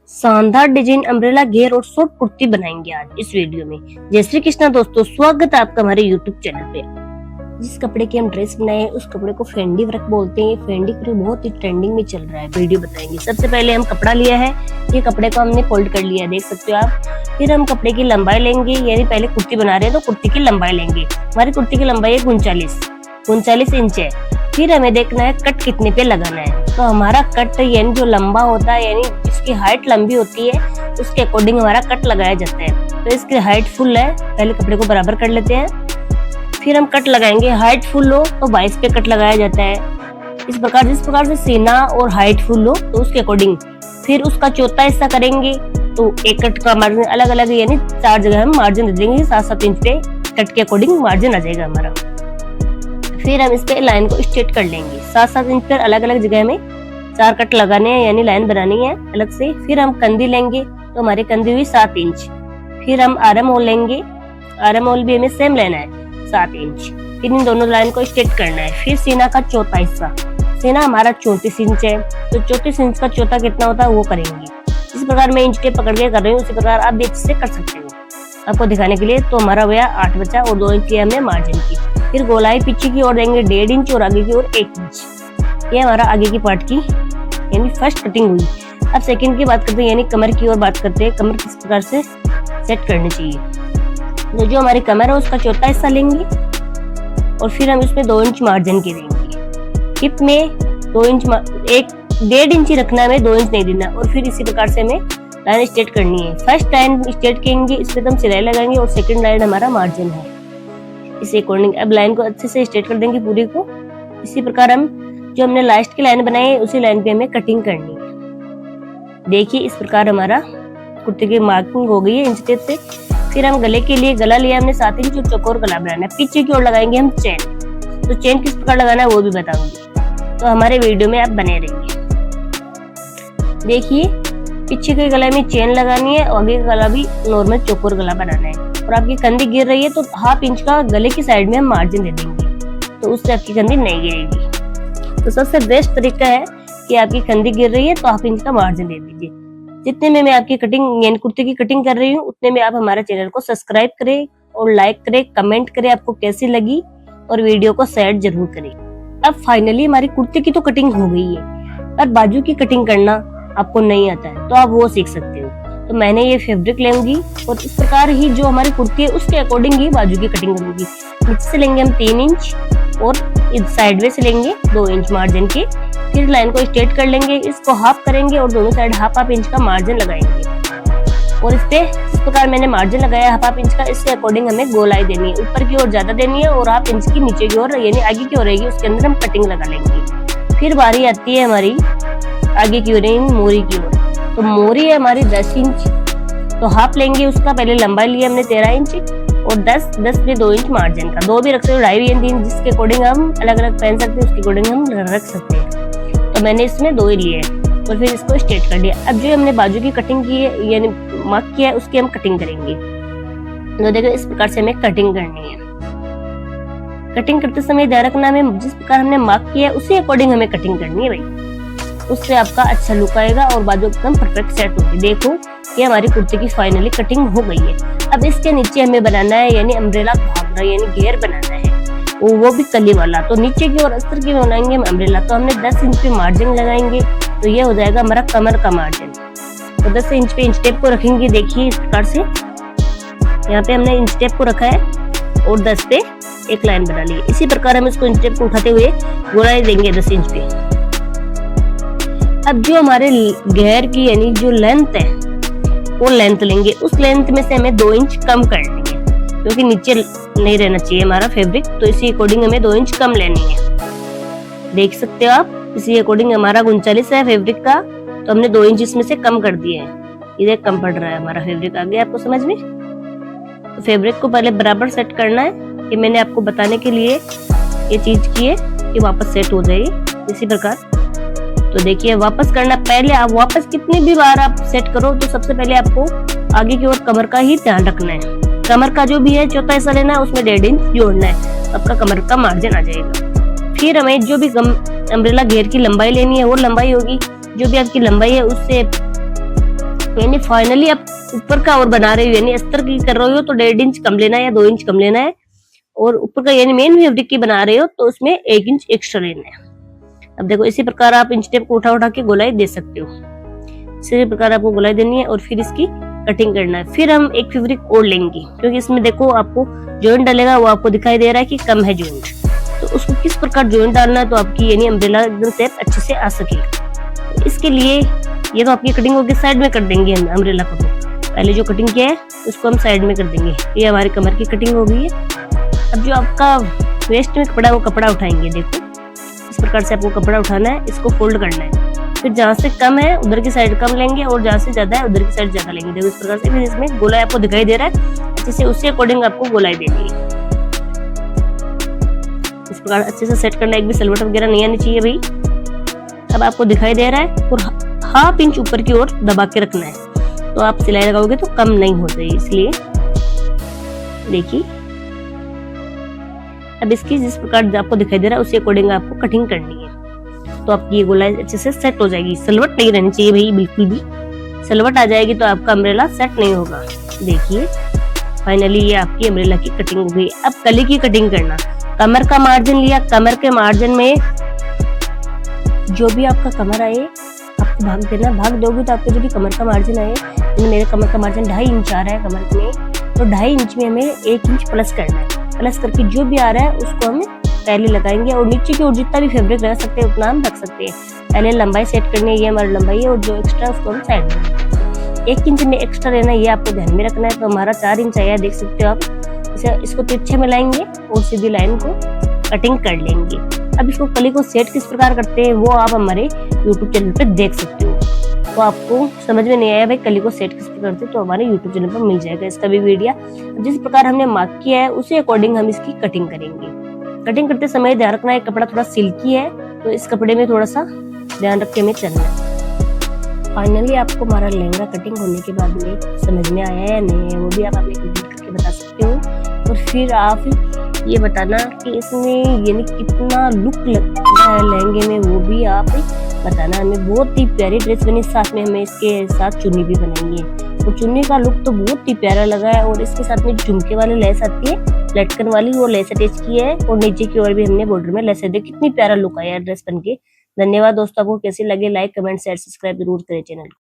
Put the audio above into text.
शानदार design umbrella घेर और शॉर्ट कुर्ती बनाएंगे आज इस वीडियो में। जय श्री कृष्णा दोस्तों, स्वागत है आपका हमारे यूट्यूब चैनल पे। जिस कपड़े की हम ड्रेस बनाए हैं उस कपड़े को फेंडी वर्क बोलते हैं। फेंडी वर्क बहुत ही ट्रेंडिंग में चल रहा है, वीडियो बताएंगे। सबसे पहले हम कपड़ा लिया है, ये कपड़े को हमने फोल्ड कर लिया है, देख सकते हो आप। फिर हम कपड़े की लंबाई लेंगे, यानी पहले कुर्ती बना रहे हैं तो कुर्ती की लंबाई लेंगे। हमारी कुर्ती की लंबाई है 39 इंच है। फिर हमें देखना है कट कितने पे लगाना है। तो हमारा कट यानी जो लंबा होता है, यानी इसकी हाइट लंबी होती है, उसके अकॉर्डिंग हमारा कट लगाया जाता है। तो इसकी हाइट फुल है, पहले कपड़े को बराबर कर लेते हैं, फिर हम कट लगाएंगे। हाइट फुल हो तो 22 पे कट लगाया जाता है। इस प्रकार जिस प्रकार से सीना और हाइट फुल हो तो उसके अकॉर्डिंग फिर उसका चौथा हिस्सा करेंगे। तो एक कट का मार्जिन अलग अलग, यानी 4 जगह हम मार्जिन दे देंगे। 7-7 इंच पे कट के अकॉर्डिंग मार्जिन आ जाएगा हमारा। फिर हम इस पे लाइन को स्ट्रेट कर लेंगे। 7-7 इंच पर अलग अलग जगह में 4 कट लगाने हैं, यानी लाइन बनानी है अलग से। फिर हम कंधी लेंगे, तो हमारी कंधी हुई 7 इंच। फिर हम आर्म होल लेंगे, आर्म होल भी हमें सेम लेना है 7 इंच। फिर इन दोनों लाइन को स्ट्रेट करना है। फिर सीना का चौथा हिस्सा, सीना हमारा 34 इंच है, तो 34 इंच का चौथा कितना होता है वो करेंगे। इस प्रकार मैं इंच टेप पकड़ के कर रही हूँ, उसी प्रकार आप भी अच्छे से कर सकते हो आपको दिखाने के लिए। तो हमारा हुआ 8 बचा और 2 इंच लिया हमने मार्जिन की। फिर गोलाई पीछे की ओर देंगे 1.5 इंच और आगे की ओर 1 इंच। ये हमारा आगे की पार्ट की यानी फर्स्ट कटिंग हुई। अब सेकंड की बात करते हैं, यानी कमर की ओर बात करते हैं। कमर किस प्रकार से सेट करनी चाहिए। तो जो हमारी कमर है उसका चौथा हिस्सा लेंगे और फिर हम इसमें 2 इंच मार्जिन के देंगे। हिप में 2 इंच, 1.5 इंच ही रखना है, हमें 2 इंच नहीं देना। और फिर इसी प्रकार से हमें लाइन स्ट्रेट करनी है। फर्स्ट लाइन स्ट्रेट करेंगे, इस पे हम सिलाई लगाएंगे और सेकंड लाइन हमारा मार्जिन है इसी अकॉर्डिंग। अब लाइन को अच्छे से स्ट्रेट कर देंगे पूरी को। इसी प्रकार हम जो हमने लास्ट की लाइन बनाई है उसी लाइन पे हमें कटिंग करनी है। देखिए इस प्रकार हमारा कुर्ते की मार्किंग हो गई है इंच टेप से। फिर हम गले के लिए गला लिया हमने 7 इंच और चौकोर गला बनाना है। पीछे की ओर लगाएंगे हम चेन, तो चेन किस प्रकार लगाना है वो भी बताऊंगी, तो हमारे वीडियो में आप बने रहिए। देखिए पीछे के गले में चेन लगानी है और आगे का गला भी नॉर्मल चौकोर गला बनाना है। और आपकी कंधी गिर रही है तो 1/2 इंच का गले की साइड में हम मार्जिन दे देंगे, तो उससे आपकी कंधी नहीं गिरेगी। तो सबसे बेस्ट तरीका है कि आपकी कंधी गिर रही है तो 1/2 इंच का मार्जिन दे दीजिए। जितने में मैं आपकी कटिंग यानी कुर्ते की कटिंग कर रही हूँ उतने में आप हमारे चैनल को सब्सक्राइब करें और लाइक करें, कमेंट करें आपको कैसी लगी और वीडियो को शेयर जरूर करें। अब फाइनली हमारी कुर्ते की तो कटिंग हो गई है, अब बाजू की कटिंग करना आपको नहीं आता है तो आप वो सीख सकते हो। तो मैंने ये फैब्रिक लेंगी और इस प्रकार ही जो हमारी कुर्ती है उसके अकॉर्डिंग ही बाजू की कटिंग करूंगी। नीचे से लेंगे हम 3 इंच और साइडवे से लेंगे 2 इंच मार्जिन के। फिर लाइन को स्ट्रेट कर लेंगे, इसको हाफ करेंगे और दोनों साइड 1/2 इंच का मार्जिन लगाएंगे। और इस पे इस प्रकार मैंने मार्जिन लगाया 1/2 इंच का, इसके अकॉर्डिंग हमें गोलाई देनी है। ऊपर की ओर ज्यादा देनी है और 1/2 इंच की नीचे की ओर यानी आगे की ओर रहेगी, उसके अंदर हम कटिंग लगा लेंगे। फिर बारी आती है हमारी आगे की ओर यानी मोरी की ओर। तो मोरी है हमारी 10 इंच, तो हाफ लेंगे उसका। पहले लंबाई लिया हमने 13 इंच और 10 में 2 इंच मार्जिन का। 2 भी रख सकते हो, 2.5 या 3 जिसके अकॉर्डिंग हम अलग अलग पहन सकते हैं उसके अकॉर्डिंग हम रख सकते हैं। तो मैंने इसमें 2 ही लिए और फिर इसको स्ट्रेट कर लिया। अब जो हमने बाजू की कटिंग की है यानी मार्क किया है उसकी हम कटिंग करेंगे। तो देखो इस प्रकार से हमें कटिंग करनी है। कटिंग करते समय ध्यान रखना हमें जिस प्रकार हमने मार्क किया है उसी अकॉर्डिंग हमें कटिंग करनी है भाई, उससे आपका अच्छा लुक आएगा और बाजू एकदम परफेक्ट सेट होगी। देखो ये हमारी कुर्ती की फाइनली कटिंग हो गई है। अब इसके नीचे हमें बनाना है यानी अम्ब्रेला घाघरा यानी घेर बनाना है, वो भी कली वाला। तो नीचे की ओर अस्तर की बनाएंगे हम अम्ब्रेला। तो हमने 10 इंच पे मार्जिन लगाएंगे, तो ये हो जाएगा हमारा कमर का मार्जिन। तो 10 इंच पे इंच टेप को रखेंगे। देखिए इस प्रकार से यहाँ पे हमने इंच टेप को रखा है और 10 पे एक लाइन बना ली। इसी प्रकार हम इसको इंच टेप को उठाते हुए गोलाई देंगे 10 इंच पे। अब जो हमारे घेर की यानी जो लेंथ है वो लेंथ लेंगे, उस लेंथ में से हमें 2 इंच कम करनी है क्योंकि नीचे नहीं रहना चाहिए हमारा फैब्रिक, तो इसी अकॉर्डिंग हमें 2 इंच कम लेनी है। देख सकते हो आप, इसी अकॉर्डिंग हमारा 39 है फैब्रिक का, तो हमने 2 इंच इसमें से कम कर दिए हैं। इधर कम पड़ रहा है हमारा फैब्रिक, आ गया आपको समझ में। तो फैब्रिक को पहले बराबर सेट करना है, ये मैंने आपको बताने के लिए ये चीज की है कि वापस सेट हो जाए इसी प्रकार। तो देखिए वापस करना, पहले आप वापस कितनी भी बार आप सेट करो तो सबसे पहले आपको आगे की ओर कमर का ही ध्यान रखना है। कमर का जो भी है चौथा हिस्सा लेना है, उसमें 1.5 इंच जोड़ना है, आपका कमर का मार्जिन आ जाएगा। फिर हमें जो भी अम्ब्रेला घेर की लंबाई लेनी है वो लंबाई होगी, जो भी आपकी लंबाई है उससे यानी फाइनली आप ऊपर का और बना रहे हो, यानी अस्तर की कर रहे हो तो 1.5 इंच कम लेना है या 2 इंच कम लेना है, और ऊपर का यानी मेन फैब्रिक की बना रहे हो तो उसमें 1 इंच एक्स्ट्रा लेना है। अब देखो इसी प्रकार आप इंच टेप को उठा उठा के गोलाई दे सकते हो। इसी प्रकार आपको गोलाई देनी है और फिर इसकी कटिंग करना है। फिर हम एक फैब्रिक और लेंगे, क्योंकि इसमें देखो आपको जॉइंट डलेगा, वो आपको दिखाई दे रहा है कि कम है जॉइंट, तो उसको किस प्रकार जॉइंट डालना है तो आपकी यानी अम्ब्रेला एकदम शेप अच्छे से आ सके। तो इसके लिए ये तो आपकी कटिंग होगी, साइड में कर देंगे हम अम्ब्रेला को। तो पहले जो कटिंग किया है उसको हम साइड में कर देंगे। ये हमारी कमर की कटिंग हो गई है। अब जो आपका वेस्ट में कपड़ा, वो कपड़ा उठाएंगे। देखो इस प्रकार से आपको कपड़ा उठाना है, इसको फोल्ड करना है। फिर जहाँ से कम है उधर की साइड कम लेंगे और जहाँ से ज्यादा है उधर की साइड ज्यादा लेंगे। देखो इस प्रकार से। फिर इसमें गोलाई आपको दिखाई दे रहा है, अच्छे से उसी अकॉर्डिंग आपको गोलाई देनी है। इस प्रकार अच्छे से सेट करना, एक भी सलवट वगैरह नहीं आनी चाहिए भाई। अब आपको दिखाई दे रहा है और 1/2 इंच ऊपर की ओर दबा के रखना है, तो आप सिलाई लगाओगे तो कम नहीं होता है, इसलिए देखिए। अब इसकी जिस प्रकार आपको दिखाई दे रहा है उसी अकॉर्डिंग आपको कटिंग करनी है, तो आपकी ये गोलाई अच्छे से सेट हो जाएगी। सलवट नहीं रहनी चाहिए भाई बिल्कुल भी, सलवट आ जाएगी तो आपका अम्ब्रेला सेट नहीं होगा। देखिए फाइनली ये आपकी अम्ब्रेला की कटिंग हो गई। अब गले की कटिंग करना, कमर का मार्जिन लिया, कमर के मार्जिन में जो भी आपका कमर आए आपको भाग देना। भाग दोगे तो आपके जो भी कमर का मार्जिन आए, मेरे कमर का मार्जिन 2.5 इंच आ रहा है कमर में, तो 2.5 इंच में हमें 1 इंच प्लस करना है। प्लस करके जो भी आ रहा है उसको हम पहले लगाएंगे, और नीचे की ओर जितना भी फैब्रिक रख सकते हैं उतना हम रख सकते हैं। पहले लंबाई सेट करनी है, ये हमारी लंबाई है, और जो एक्स्ट्रा उसको हम साइड में 1 इंच में एक्स्ट्रा लेना है, ये आपको ध्यान में रखना है। तो हमारा 4 इंच आया, देख सकते हो आप। इसको तिरछे में लाएंगे और सीधी लाइन को कटिंग कर लेंगे। अब इसको कली को सेट किस प्रकार करते हैं वो आप हमारे यूट्यूब चैनल पे देख सकते हो। तो आपको समझ में नहीं आया भाई कली को सेट किस प्रकार करते हैं, तो हमारे यूट्यूब चैनल पर मिल जाएगा इसका भी वीडियो। जिस प्रकार हमने मार्क किया है उसी अकॉर्डिंग हम इसकी कटिंग करेंगे। कटिंग करते समय ध्यान रखना है कपड़ा थोड़ा सिल्की है, तो इस कपड़े में थोड़ा सा ध्यान रख के हमें चलना है। फाइनली आपको हमारा लहंगा कटिंग होने के बाद में समझ में आया या नहीं है, वो भी आप हमें कमेंट करके बता सकते हो। और फिर आप ये बताना कि इसमें यानी कितना लुक लगता है लहंगे में, वो भी आप बताना। हमें बहुत ही प्यारी ड्रेस बनी, साथ में हमें इसके साथ चुन्नी भी बनाई है, और चुन्नी का लुक तो बहुत ही प्यारा लगा है। और इसके साथ में झुमके वाली लेस आती है, लटकन वाली, वो लेस अटैच की है, और नीचे की ओर भी हमने बॉर्डर में लेस दी। कितनी प्यारा लुक आया ड्रेस बनके। धन्यवाद दोस्तों, आपको कैसी लगे लाइक कमेंट शेयर सब्सक्राइब जरूर करें चैनल को।